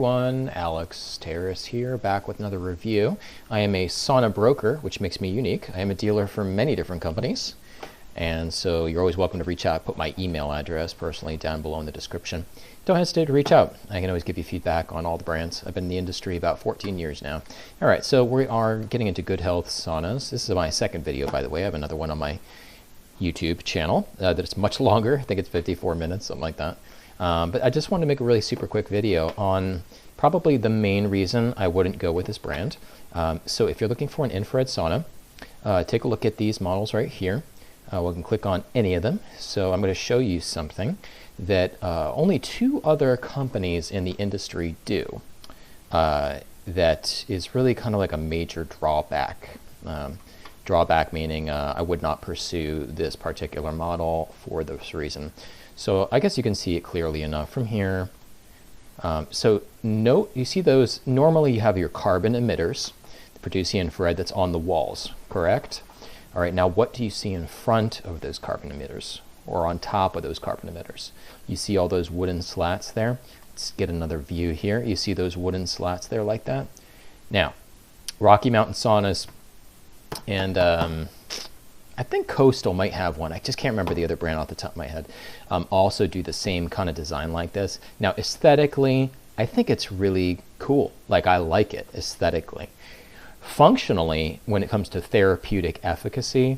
Alex Terrace here, back with another review. I am a sauna broker, which makes me unique. I am a dealer for many different companies, and so you're always welcome to reach out. Put my email address personally down below in the description. Don't hesitate to reach out. I can always give you feedback on all the brands. I've been in the industry about 14 years now. All right, so we are getting into Good Health Saunas. This is my second video, by the way. I have another one on my YouTube channel that is much longer. I think it's 54 minutes, something like that. But I just wanted to make a really super quick video on probably the main reason I wouldn't go with this brand. So if you're looking for an infrared sauna, take a look at these models right here. We can click on any of them. So I'm going to show you something that only two other companies in the industry do. That is really kind of like a major drawback. Drawback meaning I would not pursue this particular model for this reason. So I guess you can see it clearly enough from here. So note, you see those, normally you have your carbon emitters that produce the infrared that's on the walls, correct? All right, now what do you see in front of those carbon emitters or on top of those carbon emitters? You see all those wooden slats there? Let's get another view here. You see those wooden slats there like that? Now, Rocky Mountain Saunas and I think Coastal might have one. I just can't remember the other brand off the top of my head. Also do the same kind of design like this. Now aesthetically, I think it's really cool. Like I like it aesthetically. Functionally, when it comes to therapeutic efficacy,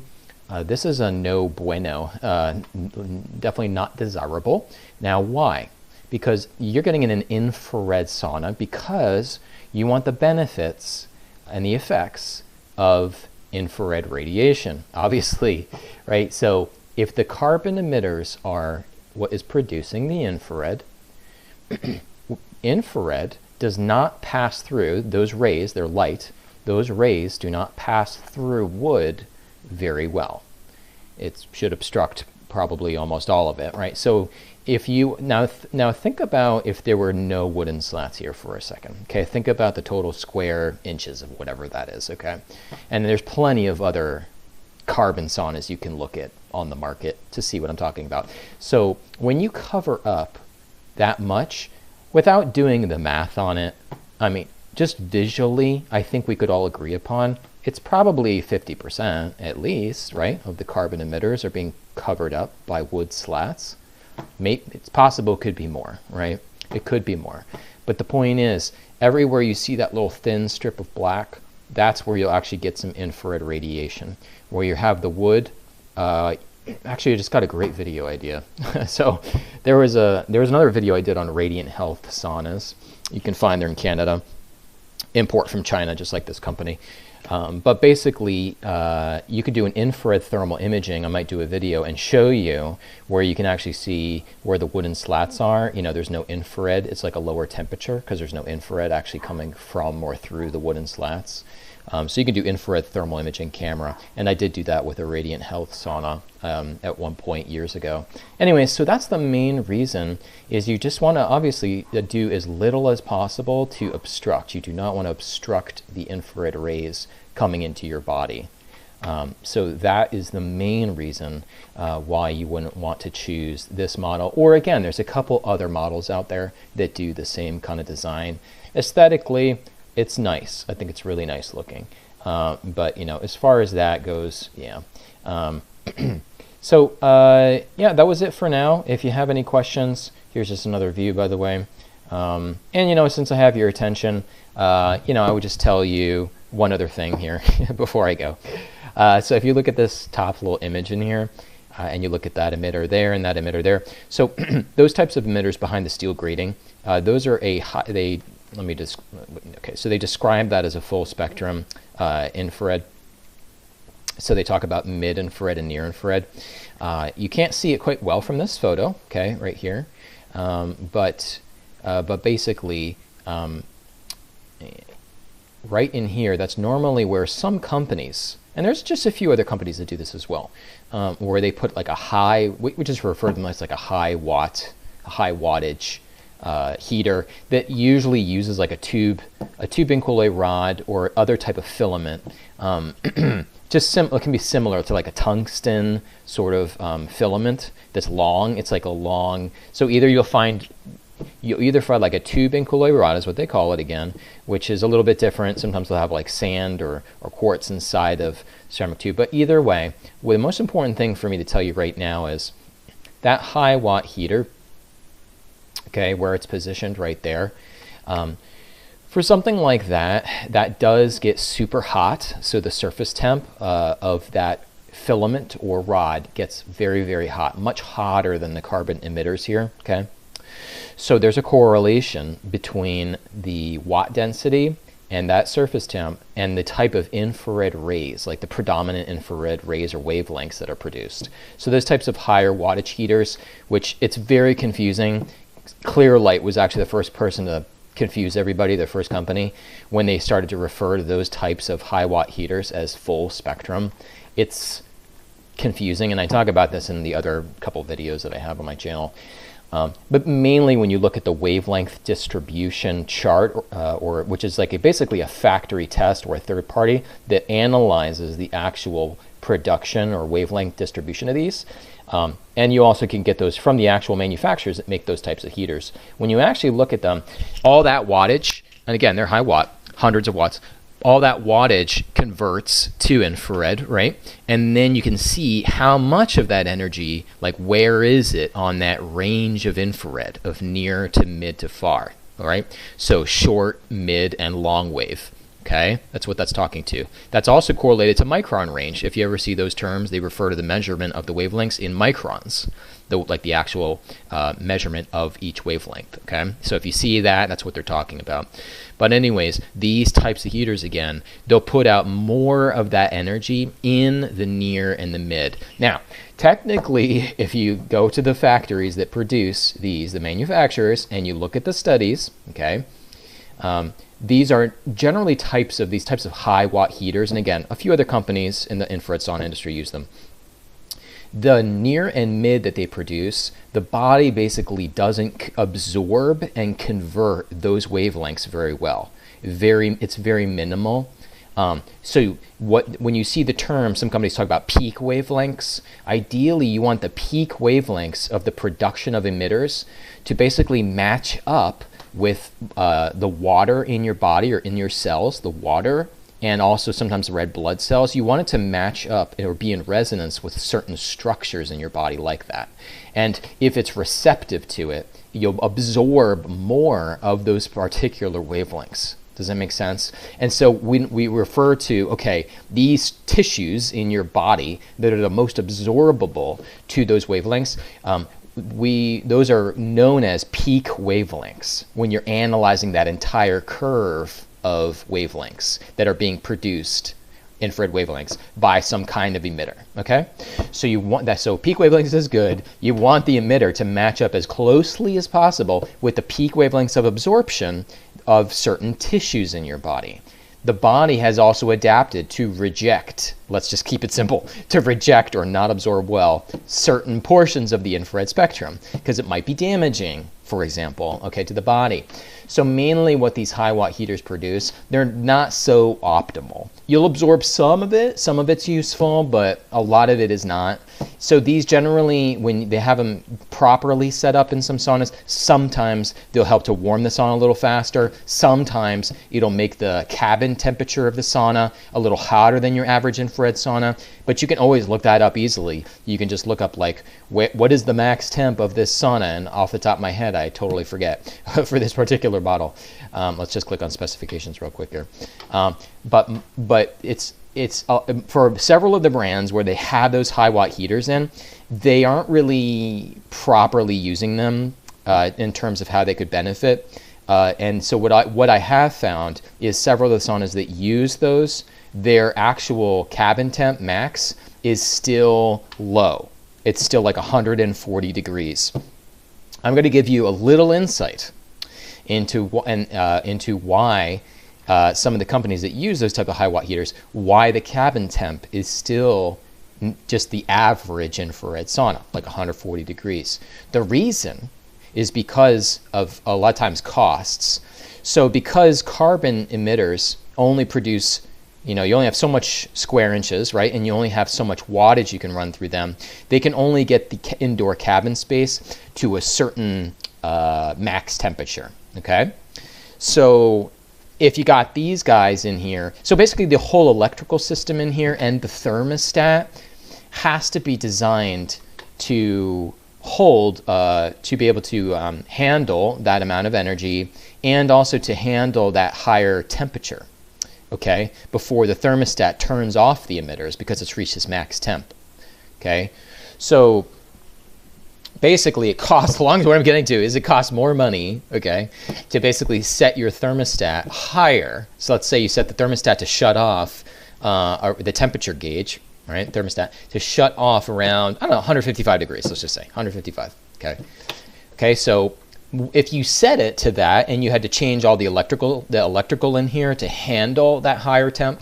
this is a no bueno. Definitely not desirable. Now why? Because you're getting in an infrared sauna because you want the benefits and the effects of infrared radiation, obviously, right? So if the carbon emitters are what is producing the infrared, infrared does not pass through those rays, they're light, those rays do not pass through wood very well. It should obstruct probably almost all of it, right? So if you, now think about if there were no wooden slats here for a second, okay? Think about the total square inches of whatever that is, okay? And there's plenty of other carbon saunas you can look at on the market to see what I'm talking about. So when you cover up that much, without doing the math on it, I mean, just visually, I think we could all agree upon, it's probably 50% at least, right, of the carbon emitters are being covered up by wood slats. It's possible it could be more, right? It could be more. But the point is, everywhere you see that little thin strip of black, that's where you'll actually get some infrared radiation. Where you have the wood, actually I just got a great video idea. So there was another video I did on radiant health saunas. You can find there in Canada. Import from China, just like this company. But basically, you could do an infrared thermal imaging. I might do a video and show you where you can actually see where the wooden slats are. You know, there's no infrared. It's like a lower temperature because there's no infrared actually coming from or through the wooden slats. So you can do infrared thermal imaging camera. And I did do that with a Radiant Health sauna at one point years ago. Anyway, so that's the main reason is you just want to obviously do as little as possible to obstruct. You do not want to obstruct the infrared rays coming into your body. So that is the main reason why you wouldn't want to choose this model. Or again, there's a couple other models out there that do the same kind of design. Aesthetically, it's nice. I think it's really nice looking. But, you know, as far as that goes, yeah. So, yeah, that was it for now. If you have any questions, here's just another view, by the way. And, you know, since I have your attention, you know, I would just tell you one other thing here before I go. So if you look at this top little image in here, and you look at that emitter there and that emitter there. So those types of emitters behind the steel grating, those are let me just, okay, so they describe that as a full spectrum infrared. So they talk about mid-infrared and near-infrared. You can't see it quite well from this photo, okay, right here. But basically, right in here, that's normally where some companies, and there's just a few other companies that do this as well, where they put like a high, we just refer to them as like a high wattage heater that usually uses like a tube incoulé rod or other type of filament. It can be similar to like a tungsten sort of filament that's long. It's like a long, so either you'll find you'll either find like a tube in couloir rod is what they call it again, which is a little bit different. Sometimes they'll have like sand or quartz inside of ceramic tube. But either way, the most important thing for me to tell you right now is that high watt heater, okay, where it's positioned right there. For something like that, that does get super hot. So the surface temp of that filament or rod gets very, very hot, much hotter than the carbon emitters here, okay? So there's a correlation between the watt density and that surface temp and the type of infrared rays, like the predominant infrared rays or wavelengths that are produced. So those types of higher wattage heaters, which it's very confusing. Clearlight was actually the first person to confuse everybody, their first company, when they started to refer to those types of high watt heaters as full spectrum. It's confusing, and I talk about this in the other couple videos that I have on my channel. But mainly when you look at the wavelength distribution chart, or which is like basically a factory test or a third party that analyzes the actual production or wavelength distribution of these. And you also can get those from the actual manufacturers that make those types of heaters. When you actually look at them, all that wattage, and again, they're high watt, hundreds of watts, all that wattage converts to infrared, right? And then you can see how much of that energy, like where is it on that range of infrared of near to mid to far, all right? So short, mid, and long wave. Okay, that's what that's talking to. That's also correlated to micron range. If you ever see those terms, they refer to the measurement of the wavelengths in microns, like the actual measurement of each wavelength. Okay, so if you see that, that's what they're talking about. But anyways, these types of heaters, again, they'll put out more of that energy in the near and the mid. Now, technically, if you go to the factories that produce these, the manufacturers, and you look at the studies, okay, these are generally these types of high watt heaters, and again, a few other companies in the infrared sauna industry use them. The near and mid that they produce, the body basically doesn't absorb and convert those wavelengths very well. It's very minimal. So when you see the term, some companies talk about peak wavelengths. Ideally, you want the peak wavelengths of the production of emitters to basically match up with the water in your body or in your cells, the water, and also sometimes the red blood cells. You want it to match up or be in resonance with certain structures in your body like that. And if it's receptive to it, you'll absorb more of those particular wavelengths. Does that make sense? And so we refer to, okay, these tissues in your body that are the most absorbable to those wavelengths, those are known as peak wavelengths when you're analyzing that entire curve of wavelengths that are being produced, infrared wavelengths, by some kind of emitter. Okay, so you want that. So peak wavelengths is good. You want the emitter to match up as closely as possible with the peak wavelengths of absorption of certain tissues in your body. The body has also adapted to reject, let's just keep it simple, to reject or not absorb well certain portions of the infrared spectrum because it might be damaging, for example, okay, to the body. So mainly what these high watt heaters produce, they're not so optimal. You'll absorb some of it's useful, but a lot of it is not. So these generally, when they have them properly set up in some saunas, sometimes they'll help to warm the sauna a little faster. Sometimes it'll make the cabin temperature of the sauna a little hotter than your average infrared sauna, but you can always look that up easily. You can just look up like, what is the max temp of this sauna? And off the top of my head, I totally forget for this particular bottle. Let's just click on specifications real quick here. But it's for several of the brands where they have those high watt heaters in, they aren't really properly using them in terms of how they could benefit. And so what I have found is several of the saunas that use those, their actual cabin temp max is still low. It's still like 140 degrees. I'm going to give you a little insight into why some of the companies that use those type of high watt heaters, why the cabin temp is still just the average infrared sauna, like 140 degrees. The reason is because of a lot of times costs. So because carbon emitters only produce, you only have so much square inches, right? And you only have so much wattage you can run through them. They can only get the indoor cabin space to a certain max temperature, okay? So if you got these guys in here, so basically the whole electrical system in here and the thermostat has to be designed to hold, to be able to handle that amount of energy and also to handle that higher temperature, okay, before the thermostat turns off the emitters because it's reached its max temp, okay? So basically it costs, along with what I'm getting to, is it costs more money, okay, to basically set your thermostat higher. So let's say you set the thermostat to shut off, or the temperature gauge, right, thermostat, to shut off around, I don't know, 155 degrees, let's just say, 155, okay? Okay, so if you set it to that and you had to change all the electrical in here to handle that higher temp,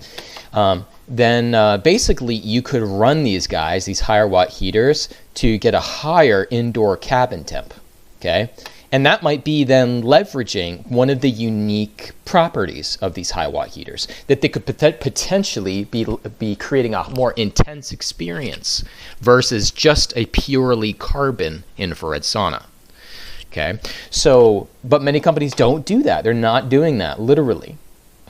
then basically you could run these guys, these higher watt heaters, to get a higher indoor cabin temp, okay? And that might be then leveraging one of the unique properties of these high watt heaters, that they could potentially be creating a more intense experience versus just a purely carbon infrared sauna, okay? So, but many companies don't do that. They're not doing that, literally,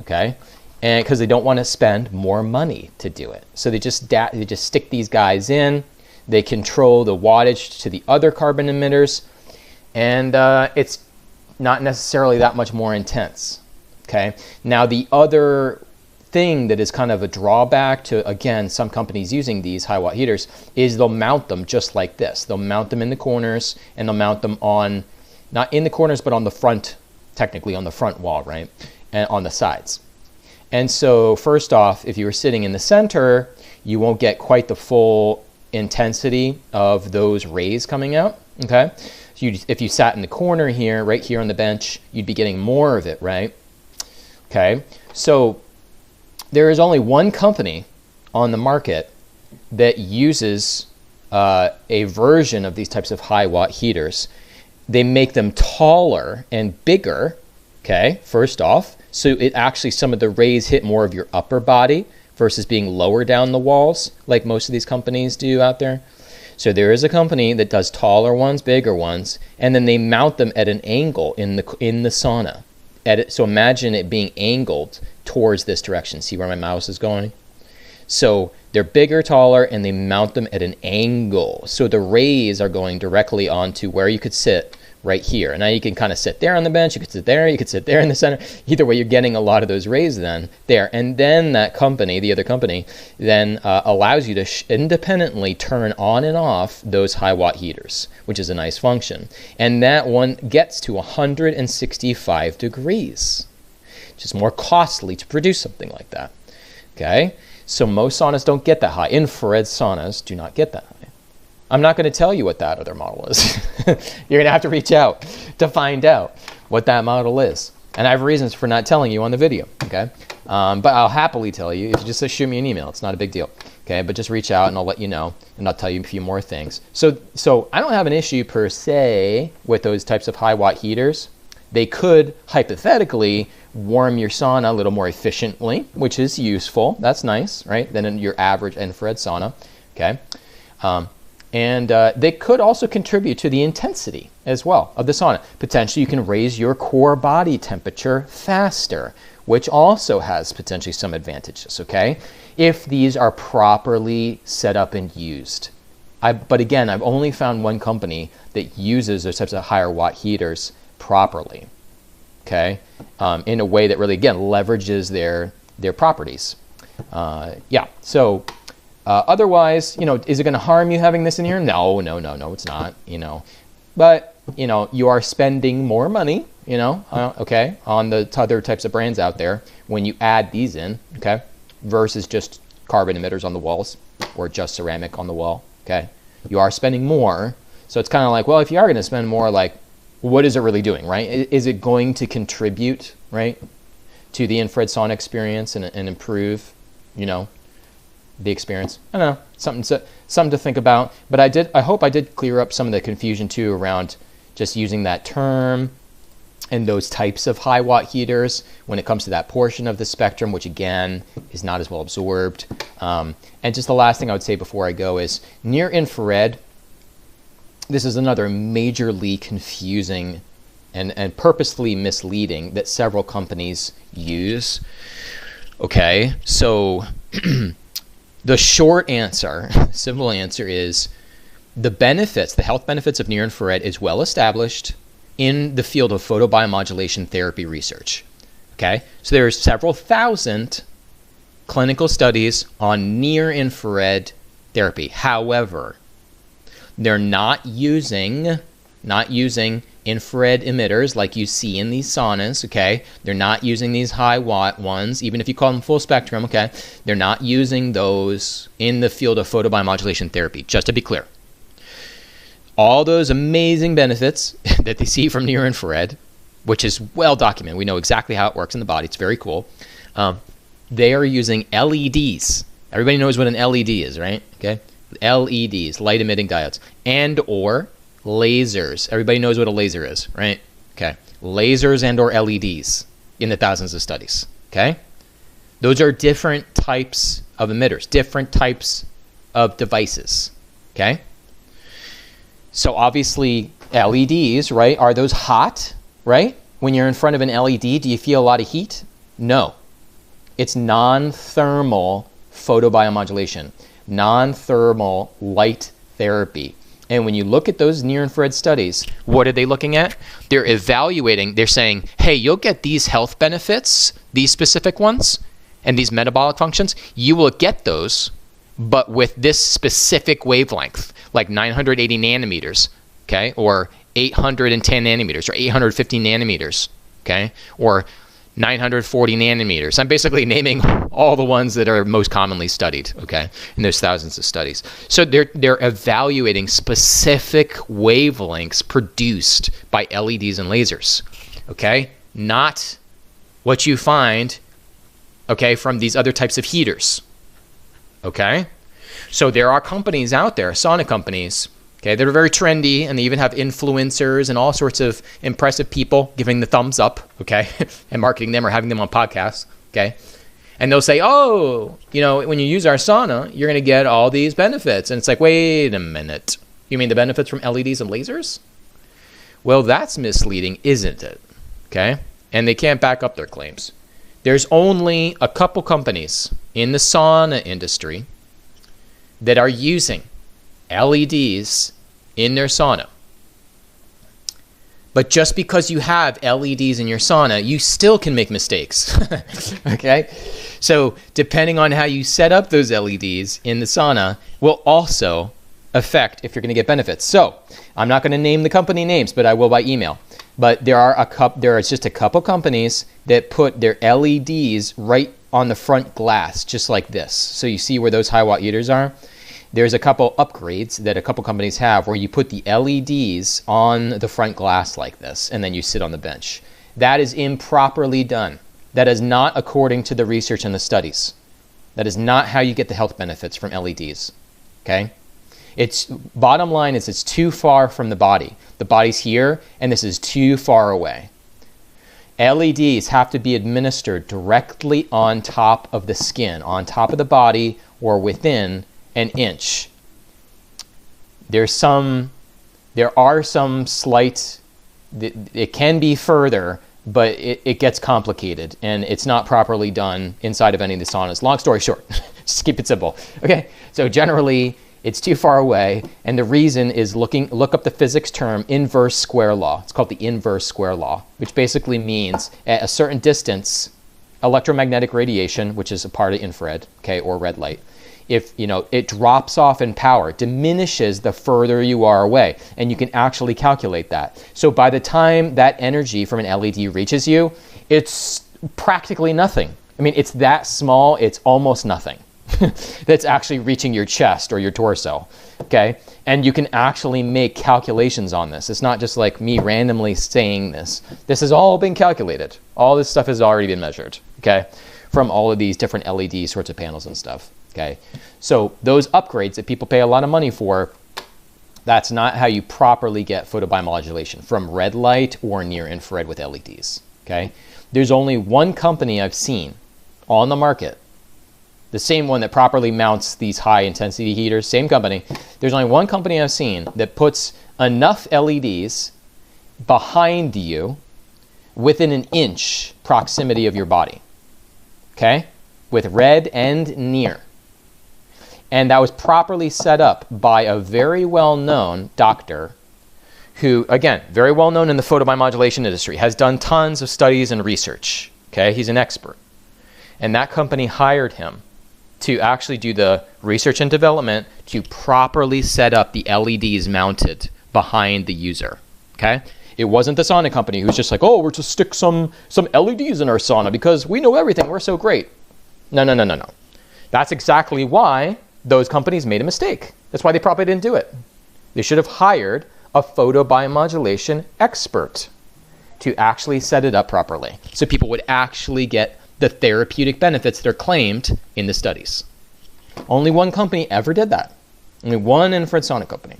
okay? And because they don't want to spend more money to do it. So they just stick these guys in, they control the wattage to the other carbon emitters, and it's not necessarily that much more intense, okay? Now the other thing that is kind of a drawback to, again, some companies using these high watt heaters is they'll mount them just like this. They'll mount them in the corners, and they'll mount them on, not in the corners, but on the front, technically on the front wall, right? And on the sides. And so first off, if you were sitting in the center, you won't get quite the full intensity of those rays coming out, okay? So if you sat in the corner here, right here on the bench, you'd be getting more of it, right? Okay, so there is only one company on the market that uses a version of these types of high watt heaters. They make them taller and bigger, okay, first off, so it actually, some of the rays hit more of your upper body versus being lower down the walls like most of these companies do out there. So there is a company that does taller ones, bigger ones, and then they mount them at an angle in the sauna. So imagine it being angled towards this direction. See where my mouse is going? So they're bigger, taller, and they mount them at an angle. So the rays are going directly onto where you could sit right here. And now you can kind of sit there on the bench, you could sit there, you could sit there in the center. Either way, you're getting a lot of those rays then there. And then that company, the other company, then allows you to independently turn on and off those high watt heaters, which is a nice function. And that one gets to 165 degrees, which is more costly to produce something like that. Okay, so most saunas don't get that high. Infrared saunas do not get that high. I'm not going to tell you what that other model is. You're going to have to reach out to find out what that model is. And I have reasons for not telling you on the video, okay? But I'll happily tell you if you just shoot me an email. It's not a big deal, okay? But just reach out and I'll let you know, and I'll tell you a few more things. So I don't have an issue per se with those types of high watt heaters. They could hypothetically warm your sauna a little more efficiently, which is useful. That's nice, right? Than in your average infrared sauna, okay? And they could also contribute to the intensity as well of the sauna. Potentially you can raise your core body temperature faster, which also has potentially some advantages, okay? If these are properly set up and used. But again, I've only found one company that uses those types of higher watt heaters properly, okay? In a way that really, again, leverages their properties. Yeah, so otherwise, you know, is it going to harm you having this in here? No, it's not, you know. But, you know, you are spending more money, you know, okay, on the other types of brands out there when you add these in, okay, versus just carbon emitters on the walls or just ceramic on the wall, okay. You are spending more. So it's kind of like, well, if you are going to spend more, like, what is it really doing, right? Is it going to contribute, right, to the infrared sauna experience and improve, you know, the experience? I don't know, something to think about. But I hope I did clear up some of the confusion too around just using that term and those types of high watt heaters when it comes to that portion of the spectrum, which again is not as well absorbed. And just the last thing I would say before I go is near infrared, this is another majorly confusing and purposefully misleading that several companies use. Okay, so the short answer, simple answer is the benefits, the health benefits of near-infrared is well established in the field of photobiomodulation therapy research. Okay, so there's several thousand clinical studies on near-infrared therapy. However, they're not using infrared emitters like you see in these saunas, okay? They're not using these high watt ones, even if you call them full spectrum, okay? They're not using those in the field of photobiomodulation therapy, just to be clear. All those amazing benefits that they see from near infrared, which is well documented, we know exactly how it works in the body, it's very cool. They are using LEDs. Everybody knows what an LED is, right? Okay, LEDs, light emitting diodes, and or lasers. Everybody knows what a laser is, right? Okay, lasers and or LEDs in the thousands of studies, okay? Those are different types of emitters, different types of devices, okay? So obviously LEDs, right? Are those hot, right? When you're in front of an LED, do you feel a lot of heat? No. It's non-thermal photobiomodulation, non-thermal light therapy. And when you look at those near-infrared studies, what are they looking at? They're evaluating, they're saying, hey, you'll get these health benefits, these specific ones, and these metabolic functions, you will get those, but with this specific wavelength, like 980 nanometers, okay, or 810 nanometers, or 850 nanometers, okay, or 940 nanometers. I'm basically naming all the ones that are most commonly studied, okay, and there's thousands of studies. So they're evaluating specific wavelengths produced by LEDs and lasers, okay, not what you find, okay, from these other types of heaters, okay. So there are companies out there, sauna companies, okay, that are very trendy, and they even have influencers and all sorts of impressive people giving the thumbs up, okay, and marketing them or having them on podcasts, okay. And they'll say, oh, you know, when you use our sauna, you're going to get all these benefits. And it's like, wait a minute. You mean the benefits from LEDs and lasers? Well, that's misleading, isn't it? Okay. And they can't back up their claims. There's only a couple companies in the sauna industry that are using LEDs in their sauna. But just because you have LEDs in your sauna, you still can make mistakes, okay? So depending on how you set up those LEDs in the sauna will also affect if you're going to get benefits. So I'm not going to name the company names, but I will by email. But there are just a couple companies that put their LEDs right on the front glass, just like this. So you see where those high watt heaters are? There's a couple upgrades that a couple companies have where you put the LEDs on the front glass like this, and then you sit on the bench. That is improperly done. That is not according to the research and the studies. That is not how you get the health benefits from LEDs, okay? It's bottom line is it's too far from the body. The body's here, and this is too far away. LEDs have to be administered directly on top of the skin, on top of the body, or within an inch. There are some slight, it can be further, but it gets complicated, and it's not properly done inside of any of the saunas. Long story short, just keep it simple. Okay, so generally it's too far away, and the reason is look up the physics term inverse square law. It's called the inverse square law, which basically means at a certain distance, electromagnetic radiation, which is a part of infrared, okay, or red light, if it drops off in power, diminishes the further you are away, and you can actually calculate that. So by the time that energy from an LED reaches you, it's practically nothing. I mean, it's that small, it's almost nothing. That's actually reaching your chest or your torso, okay? And you can actually make calculations on this. It's not just like me randomly saying this. This has all been calculated. All this stuff has already been measured, okay? From all of these different LED sorts of panels and stuff, okay? So those upgrades that people pay a lot of money for, that's not how you properly get photobiomodulation from red light or near infrared with LEDs, okay? There's only one company I've seen on the market, the same one that properly mounts these high intensity heaters, same company. There's only one company I've seen that puts enough LEDs behind you within an inch proximity of your body, okay? With red and near. And that was properly set up by a very well-known doctor who, again, very well-known in the photobiomodulation industry, has done tons of studies and research, okay? He's an expert. And that company hired him to actually do the research and development to properly set up the LEDs mounted behind the user, okay? It wasn't the sauna company who's just like, oh, we're just stick some LEDs in our sauna because we know everything, we're so great. No. That's exactly why those companies made a mistake. That's why they probably didn't do it. They should have hired a photobiomodulation expert to actually set it up properly so people would actually get the therapeutic benefits that are claimed in the studies. Only one company ever did that. Only one infrared sauna company.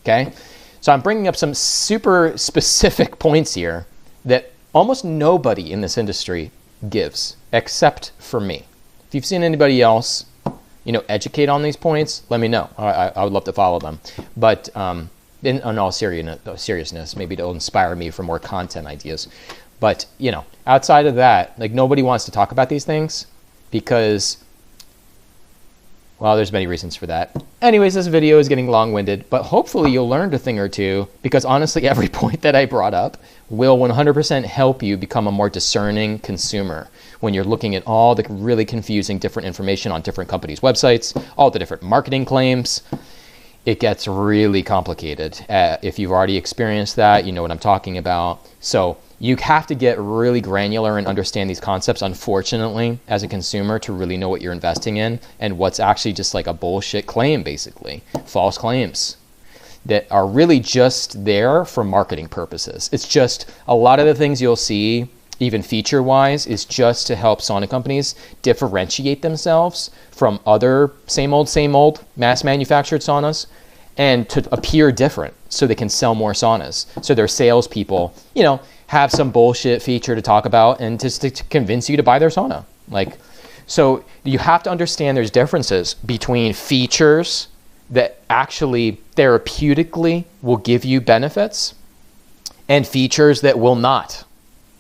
Okay? So I'm bringing up some super specific points here that almost nobody in this industry gives, except for me. If you've seen anybody else, educate on these points, let me know. I would love to follow them. But in all seriousness, maybe it'll inspire me for more content ideas. But, outside of that, like nobody wants to talk about these things because, well, there's many reasons for that. Anyways, this video is getting long-winded, but hopefully you'll learn a thing or two because honestly, every point that I brought up will 100% help you become a more discerning consumer when you're looking at all the really confusing different information on different companies' websites, all the different marketing claims. It gets really complicated. If you've already experienced that, you know what I'm talking about. So you have to get really granular and understand these concepts, unfortunately, as a consumer to really know what you're investing in and what's actually just like a bullshit claim, basically. False claims that are really just there for marketing purposes. It's just a lot of the things you'll see, even feature-wise, is just to help sauna companies differentiate themselves from other same old mass-manufactured saunas and to appear different so they can sell more saunas. So their salespeople, have some bullshit feature to talk about and just to convince you to buy their sauna. So you have to understand there's differences between features that actually therapeutically will give you benefits and features that will not,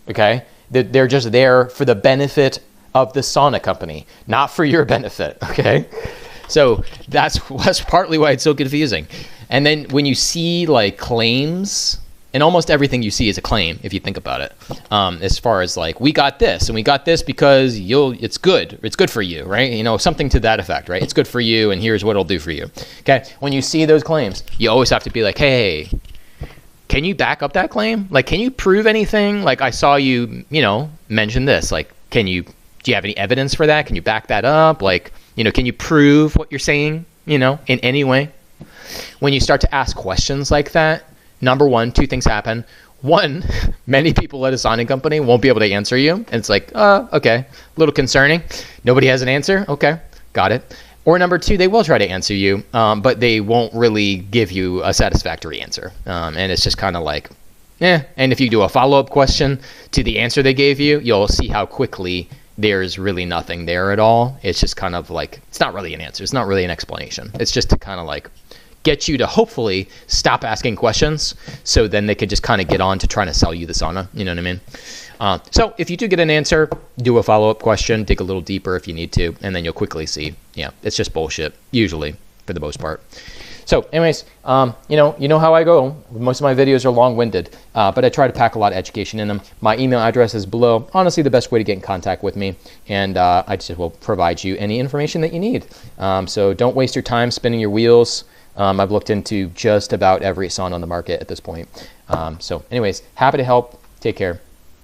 okay? They're just there for the benefit of the sauna company, not for your benefit, okay? So that's partly why it's so confusing. And then when you see like claims, and almost everything you see is a claim, if you think about it. As far as like, we got this, and we got this because it's good for you, right? Something to that effect, right? It's good for you, and here's what it'll do for you. Okay, when you see those claims, you always have to be like, hey, can you back up that claim? Like, can you prove anything? Like, I saw you, mention this. Like, do you have any evidence for that? Can you back that up? Like, can you prove what you're saying, in any way? When you start to ask questions like that, number one, two things happen. One, many people at a sauna company won't be able to answer you. And it's like, okay, a little concerning. Nobody has an answer. Okay, got it. Or number two, they will try to answer you, but they won't really give you a satisfactory answer. And it's just kind of like, And if you do a follow-up question to the answer they gave you, you'll see how quickly there's really nothing there at all. It's just kind of like, it's not really an answer. It's not really an explanation. It's just to kind of like get you to hopefully stop asking questions so then they could just kind of get on to trying to sell you the sauna. You know what I mean? So if you do get an answer, do a follow-up question, dig a little deeper if you need to, and then you'll quickly see, it's just bullshit, usually, for the most part. So anyways, you know how I go. Most of my videos are long-winded, but I try to pack a lot of education in them. My email address is below. Honestly, the best way to get in contact with me, and I just will provide you any information that you need. So don't waste your time spinning your wheels. I've looked into just about every sauna on the market at this point. So anyways, happy to help. Take care.